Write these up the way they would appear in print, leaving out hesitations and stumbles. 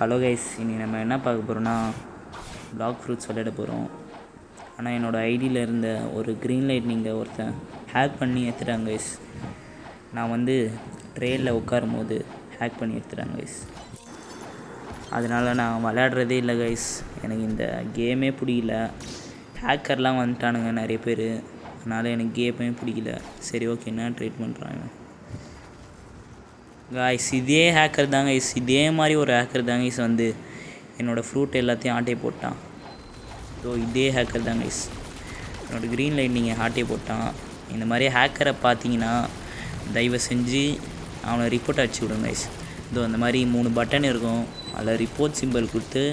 Hello guys, இனி நம்ம என்ன பார்க்க போகிறோன்னா பிளாக் ஃப்ரூட்ஸ் விளையாட போகிறோம். ஆனால் என்னோடய ஐடியில் இருந்த ஒரு க்ரீன் லைட் நீங்கள் ஒருத்தன் ஹேக் பண்ணி எடுத்துட்டாங்க கைஸ். நான் ட்ரெயினில் உட்காரும் போது ஹேக் பண்ணி எடுத்துட்டாங்க கைஸ். அதனால் நான் விளையாடுறதே இல்லை கைஸ். எனக்கு இந்த கேமே பிடிக்கல. ஹேக்கர்லாம் வந்துட்டானுங்க நிறைய பேர். அதனால் எனக்கு கேமே பிடிக்கல. சரி, ஓகே, என்ன ட்ரீட் பண்ணுறாங்க கைஸ்? இதே ஹேக்கர் தான் கைஸ். இதே மாதிரி ஒரு ஹேக்கர் தான் கைஸ் என்னோடய ஃப்ரூட் எல்லாத்தையும் ஆட்டே போட்டான். ஸோ இதே ஹேக்கர் தான் கைஸ் என்னோடய க்ரீன் லைட் நீங்கள் ஆட்டே போட்டான். இந்த மாதிரி ஹேக்கரை பார்த்தீங்கன்னா தயவு செஞ்சு அவனை ரிப்போர்ட் அடிச்சு விடுங்க கைஸ். அந்த மாதிரி 3 பட்டன் இருக்கும். அதில் ரிப்போர்ட் சிம்பிள் கொடுத்து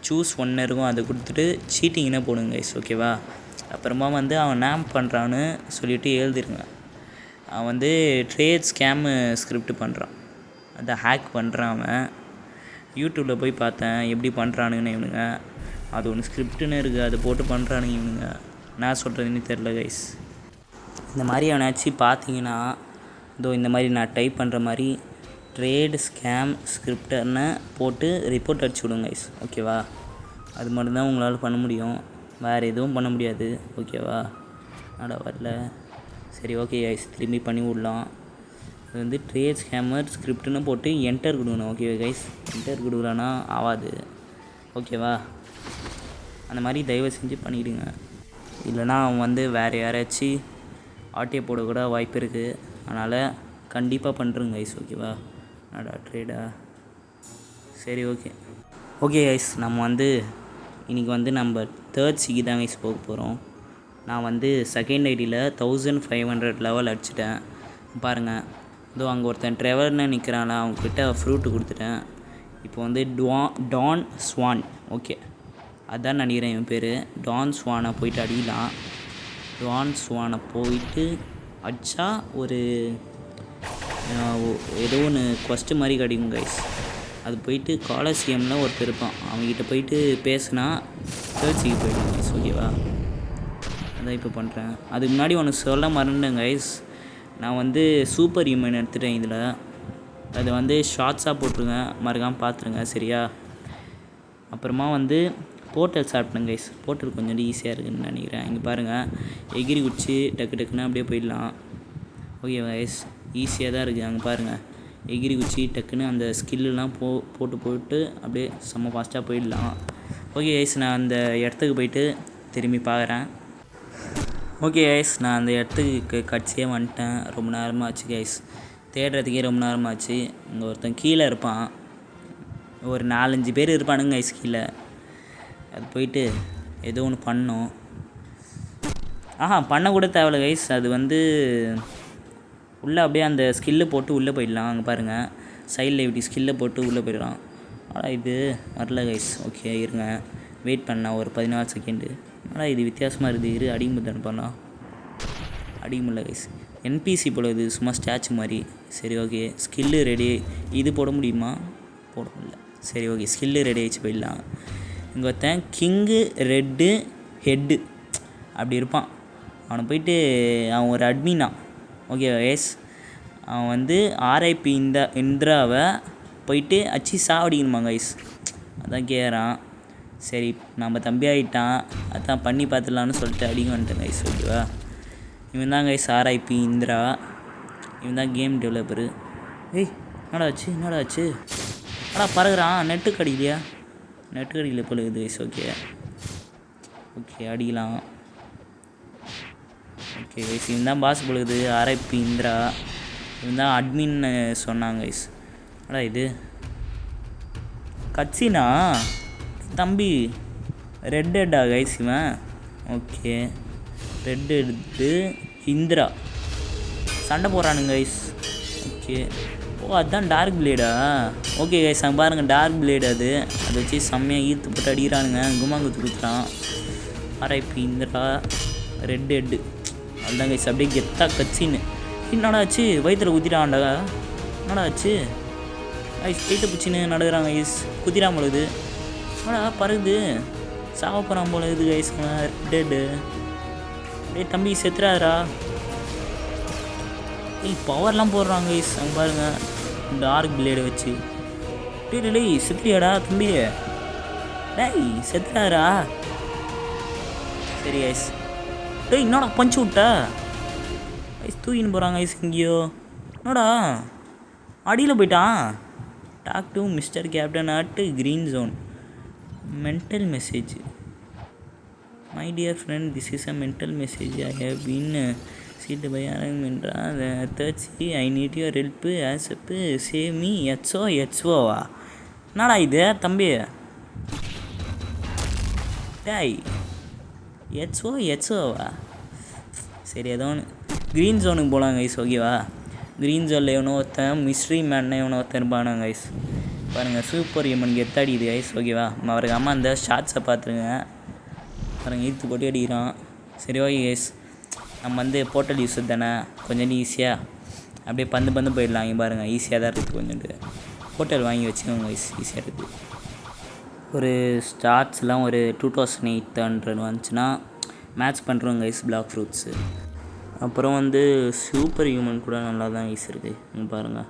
சூஸ் 1 இருக்கும். அதை கொடுத்துட்டு சீட்டிங்னே போடுங்க கைஸ், ஓகேவா? அப்புறமா அவன் நேம் பண்ணுறான்னு சொல்லிவிட்டு எழுதிருங்க. அவன் ட்ரேட் ஸ்கேமு ஸ்கிரிப்ட் பண்ணுறான். அதை ஹேக் பண்ணுறான். அவன் யூடியூப்பில் போய் பார்த்தேன் எப்படி பண்ணுறானுங்கன்னு. இவனுங்க அது ஒன்று ஸ்கிரிப்டுன்னு இருக்குது, அதை போட்டு பண்ணுறானுங்க இவனுங்க. என்ன சொல்கிறதுன்னு தெரில கைஸ். இந்த மாதிரி அவனாச்சும் பார்த்தீங்கன்னா இந்த மாதிரி நான் டைப் பண்ணுற மாதிரி ட்ரேட் ஸ்கேம் ஸ்கிரிப்டர்னு போட்டு ரிப்போர்ட் அடிச்சு விடுங்க கைஸ், ஓகேவா? அது மட்டும்தான் உங்களால் பண்ண முடியும். வேறு எதுவும் பண்ண முடியாது, ஓகேவா? வரல. சரி, ஓகே கைஸ், திரும்பி பண்ணி விடலாம். அது ட்ரேட் ஸ்கேமர் ஸ்கிரிப்டுன்னு போட்டு என்டர் கொடுக்கணும், ஓகேவா கைஸ்? என்டர் கொடுக்கலன்னா ஆகாது, ஓகேவா? அந்த மாதிரி தயவு செஞ்சு பண்ணிவிடுங்க. இல்லைனா அவன் வேறு யாராச்சும் ஆட்டியை போடக்கூட வாய்ப்பு இருக்குது. அதனால் கண்டிப்பாக பண்ணுறேங்க கைஸ், ஓகேவா? ட்ரேடா? சரி, ஓகே கைஸ், நம்ம இன்றைக்கி நம்ம 3rd சிக்கு தான் கைஸ் போக போகிறோம். நான் செகண்ட் ஐடியில் 1500 லெவல் அடிச்சிட்டேன். பாருங்கள், அங்கே ஒருத்தன் ட்ரெவர்னு நிற்கிறான். அவங்கக்கிட்ட ஃப்ரூட்டு கொடுத்துட்டேன். இப்போ டான் ஸ்வான், ஓகே, அதான் நினைக்கிறேன் இவன் பேர். டான் ஸ்வானை போயிட்டு அடிக்கலாம். டான் ஸ்வானை போயிட்டு அடித்தா ஏதோ ஒன்று கொஸ்ட்டு மாதிரி கிடைக்கும் கைஸ். அது போயிட்டு காலசியமில் ஒருத்தர் இருப்பான். அவங்ககிட்ட போயிட்டு பேசுனா 3rd சிக்கு போயிடும் கைஸ், ஓகேவா? அதான் இப்போ பண்ணுறேன். அதுக்கு முன்னாடி ஒன்று சொல்ல மறந்தேன் கைஸ். நான் சூப்பர் ஹியூமன் எடுத்துட்டேன். இதில் அதை ஷார்ட்ஸாக போட்டுருங்க, மறக்காமல் பார்த்துருங்க, சரியா? அப்புறமா போர்ட்டல் சாப்பிட்டேன் கைஸ். போர்ட்டல் கொஞ்சம் ஈஸியாக இருக்குதுன்னு நினைக்கிறேன். இங்கே பாருங்கள், எகிரி குச்சி டக்கு டக்குன்னு அப்படியே போயிடலாம், ஓகே கைஸ்? ஈஸியாக தான் இருக்குது. அங்கே பாருங்கள், எகிரி குச்சி டக்குன்னு அந்த ஸ்கில்லாம் போட்டு அப்படியே செம்ம ஃபாஸ்ட்டாக போயிடலாம். ஓகே கைஸ், நான் அந்த இடத்துக்கு போயிட்டு திரும்பி பார்க்குறேன். ஓகே கைஸ், நான் அந்த இடத்துக்கு கட்சியே வந்துட்டேன். ரொம்ப நேரமாகச்சு கைஸ், தேடுறதுக்கே ரொம்ப நேரமாகச்சு. இங்கே ஒருத்தன் கீழே இருப்பான். ஒரு 4-5 பேர் இருப்பானுங்க கைஸ் கீழே. அது போயிட்டு ஏதோ ஒன்று பண்ணோம். பண்ணக்கூட தேவையில்ல கைஸ். அது உள்ளே அப்படியே அந்த ஸ்கில்லை போட்டு உள்ளே போயிடலாம். அங்கே பாருங்கள், சைடில் இப்படி ஸ்கில்லை போட்டு உள்ளே போயிடலாம். ஆனால் இது வரல கைஸ். ஓகே, இருங்க, வெயிட் பண்ணலாம் ஒரு 14 செகண்டு. ஆனால் இது வித்தியாசமாக இருக்குது. அடிக்க முடியாது பண்ணலாம். அடிக்க முடியல கைஸ். என்பிசி போல இது, சும்மா ஸ்டாச்சு மாதிரி. சரி, ஓகே, ஸ்கில்லு ரெடி. இது போட முடியுமா? போட முடியல. சரி, ஓகே, ஸ்கில்லு ரெடி ஆகிடுச்சு, போயிடலாம். இங்கே ஒருத்தன் கிங்கு ரெட்டு ஹெட்டு அப்படி இருப்பான். அவனை போயிட்டு அவன் ஒரு அட்மினா, ஓகே கைஸ்? அவன் ஆர்ஐபி இந்திராவை போயிட்டு அச்சு சாவடிக்கணுமா கைஸ்? அதான் கேட்குறான். சரி, நம்ம தம்பி ஆகிட்டான், அதான் பண்ணி பார்த்துடலான்னு சொல்லிட்டு அடிக்க வந்துட்டேன் கைஸ், ஓகேவா? இவன் தான் கைஸ் ஆர்ஐபி இந்திரா. இவன் தான் கேம் டெவலப்பரு. என்னடா ஆச்சு? பறகுறான். நெட்டு கடிக்கல போல இருக்குது கைஸ். ஓகே, அடிக்கலாம். ஓகே கைஸ், இவன் தான் பாஸ் போல இருக்குது, ஆர்ஐபி இந்திரா. இவன் தான் அட்மின்னு சொன்னாங்க கைஸ். இது கட்சினா தம்பி ரெட் ஹெட்டா கைஸ் இவன்? ஓகே, ரெட் எடுத்து இந்திரா சண்டை போடுறானுங்க கைஸ். ஓகே, அதுதான் டார்க் பிளேடா? ஓகே கைஸ், அங்கே பாருங்கள், டார்க் பிளேடு. அதை வச்சு செம்மையாக ஈர்த்து போட்டு அடிக்கிறானுங்க. குமாங்குத்து கொடுத்துறான். RIP Indira, red head. அதுதான் கைஸ், அப்படியே கெத்தா கட்சின்னு. என்னடா ஆச்சு? வயிற்றுல குத்திட்டான்டா. என்னடா ஆச்சு கைஸ்? வயிற்று பிடிச்சின்னு நடக்கிறாங்க கைஸ். குத்திரான் பொழுது பறகுது, சாவ போகிறான் போல இது கைஸ். ரெட் டே தம்பி, செத்துறாதரா? பவர்லாம் போடுறாங்க கைஸ். அங்கே பாருங்கள், டார்க் பிளேடை வச்சு டேய் செத்துறியாடா தம்பி? டேய் செத்துறாரா? சரி ஐஸ். டேய் என்னடா பஞ்சு விட்ட? ஐஸ் தூக்கின்னு போகிறாங்க ஐஸ் எங்கேயோ. என்னடா அடியில் போயிட்டான். Talk to mister captain at green zone. Mental message. My dear friend, this is a mental message. I have been cheat by என்றால் தேர்ச்சி. I need your help as up save me. எச்ஓவா? என்னடா இது தம்பி? டேய் எச்ஓவா? சரி ஏதோ ஒன்று. க்ரீன் ஜோனுக்கு போகலாங்க ஐஸ். ஓகேவா? க்ரீன் ஜோனில் எவனோ ஒருத்தன் மிஸ்ட்ரி மேன் எவனோ ஒருத்தன் இருப்பானுங்க ஐஸ். பாருங்கள் சூப்பர் ஹியூமன் கெத்தாடிது ஐஸ். ஓகேவா? அவருக்கு அம்மா அந்த ஷார்ட்ஸை பார்த்துருங்க. பாருங்கள் ஈர்த்து போட்டு அடிக்கிறான். சரி ஓகே கைஸ், நம்ம வந்து போர்ட்டல் யூஸ் தானே கொஞ்சம் ஈஸியாக அப்படியே பந்து போயிடலாம். இங்கே பாருங்கள் ஈஸியாக தான் இருக்குது. கொஞ்சோண்டு போர்ட்டல் வாங்கி வச்சுக்கோங்க கைஸ், ஈஸியாக இருக்குது. ஒரு ஸ்டார்ட்ஸ்லாம் ஒரு 2800 வந்துச்சுன்னா மேட்ச் பண்ணுறோங்க கைஸ் பிளாக் ஃப்ரூட்ஸு. அப்புறம் வந்து சூப்பர் ஹியூமன் கூட நல்லா தான் கைஸ் இருக்குது. இங்கே பாருங்கள்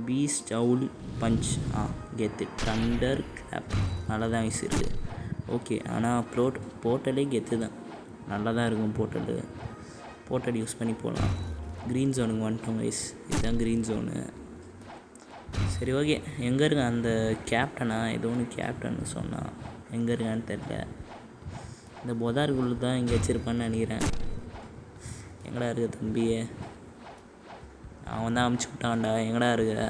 பீஸ்ட் அவுல் பஞ்ச் கெத்து தண்டர் கிராப் நல்லா தான் கைஸ் இருக்குது. ஓகே, ஆனால் போர்ட்டலே கெத்து தான், நல்லா தான் இருக்கும் போர்ட்டல் யூஸ் பண்ணி போகலாம். க்ரீன் ஜோனுக்கு வந்துட்டோம் கைஸ். இதுதான் க்ரீன் ஜோனு. சரி ஓகே, எங்கே இருக்க அந்த கேப்டனா? ஏதோ ஒன்று கேப்டன் சொன்னான், எங்கே இருக்கான்னு தெரில. இந்த பொதாருக்குள்ளே தான் இங்கே வச்சுருப்பான்னு நினைக்கிறேன். எங்கடா இருக்க தம்பியே? அவன் தான் அமுச்சு விட்டான்டா. எங்கடா இருக்க?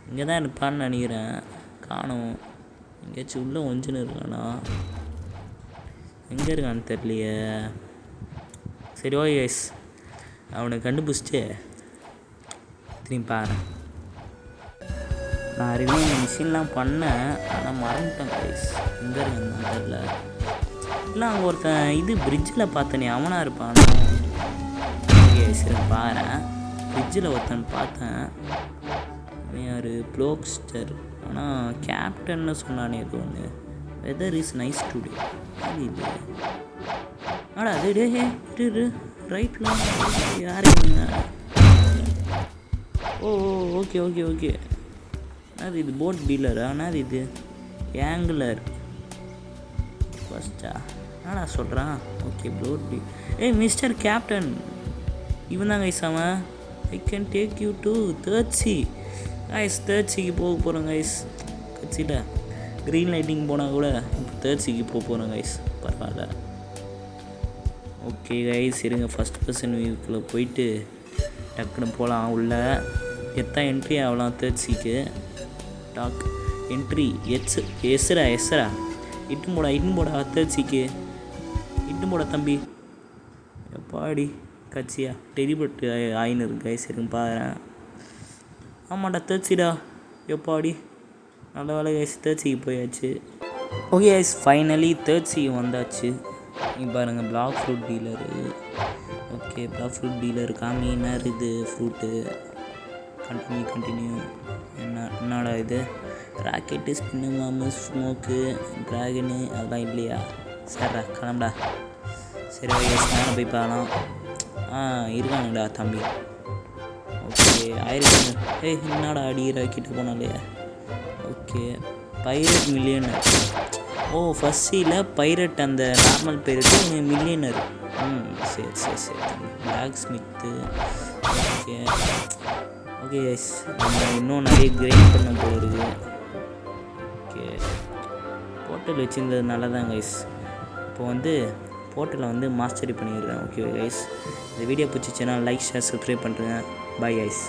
இங்கே தான் இருப்பான்னு நினைக்கிறேன். காணும். எங்கேயாச்சும் உள்ளே ஒஞ்சுன்னு இருக்கானா? எங்கே இருக்கான்னு தெரியலையே. சரி ஓகே கைஸ், அவனை கண்டுபிடிச்சிட்டு திரும்பி பாரு. நான் அறிவே இந்த மிஷின்லாம் பண்ணேன், ஆனால் மறந்துட்டேன் கைஸ். எங்கே இருக்கான்னு தெரியல. இல்லை அங்கே ஒருத்தன் இது பிரிட்ஜில் பார்த்தனே, அவனாக இருப்பான். ஓகே சரி பாரு, பிரிட்ஜில் ஒருத்தன் பார்த்தேன். யார்? ப்ளோக்ஸ்டர். ஆனால் கேப்டன்னு சொன்னானே ஏதோ ஒன்று. Weather is nice today. இது ஆடா அது டே ரைட்டில் யார்? ஓ ஓகே ஓகே ஓகே. அது இது போட் டீலரா? ஆனால் இது ஏங்குலர் ஃபஸ்ட்டா என்னடா சொல்கிறான்? Okay boat tea. Mister captain இவன் தான் கைஸ் அவன். I can take you to தேர்ச்சி. கைஸ் தேர்ச்சிக்கு போக போகிறோம் கைஸ். கட்சியில் க்ரீன் லைட்டிங் போனால் கூட இப்போ தேர்ச்சிக்கு போகிறோம் கைஸ். பரவாயில்ல. ஓகே கைஸ், இருங்க ஃபஸ்ட் பர்சன் வியூக்குள்ளே போயிட்டு டக்குன்னு போகலாம். உள்ள எத்தான் என்ட்ரி ஆகலாம் தேர்ச்சிக்கு. டாக் என்ட்ரி எஸ்ரா இட்டும் போடா தேர்ச்சிக்கு. இட்டும் போட தம்பி. எப்பாடி கட்சியா டெலிபட்டு ஆயின்னு இருக்கு கைஸ். இருங்க பாருறேன். ஆமாண்டா தேர்ச்சிடா. எப்பாடி நல்ல வேலை கைஸ், தேர்ச்சிக்கு போயாச்சு. ஓகே கைஸ், ஃபைனலி தேர்ச்சிக்கு வந்தாச்சு. இங்கே பாருங்கள் black fruit dealer. Okay black fruit dealer காமி. என்ன இது ஃப்ரூட்டு? கண்டினியூ. என்னடா இது? ராக்கெட்டு, ஸ்பின்னு, மாமு, ஸ்மோக்கு, ட்ராகனு அதெல்லாம் இல்லையா? சரிடா கிளம்புடா. சரி ஓகே மேலே போய் பார்க்கலாம். இருக்கானுங்கடா தம்பி. ஓகே ஆயிரத்தி என்னடா அடி ராக்கெட்டு போனாலே. Okay pirate millionaire. ஓ ஃபஸ்ட்டில் பைரட், அந்த நார்மல் பைரட்டு மில்லியனர். சரி blacksmith. Okay okay yes, நம்ம இன்னும் நிறைய கிரைண்ட் பண்ண போல இருக்குது. ஓகே போர்ட்டல் வச்சுருந்ததுனால தான் கைஸ் இப்போ வந்து போர்ட்டலை வந்து மாஸ்டரி பண்ணிடுறேன். ஓகே கைஸ், இந்த வீடியோ பிடிச்சிச்சுன்னா லைக் ஷேர் சப்ஸ்கிரைப் பண்ணுறேன். Bye guys.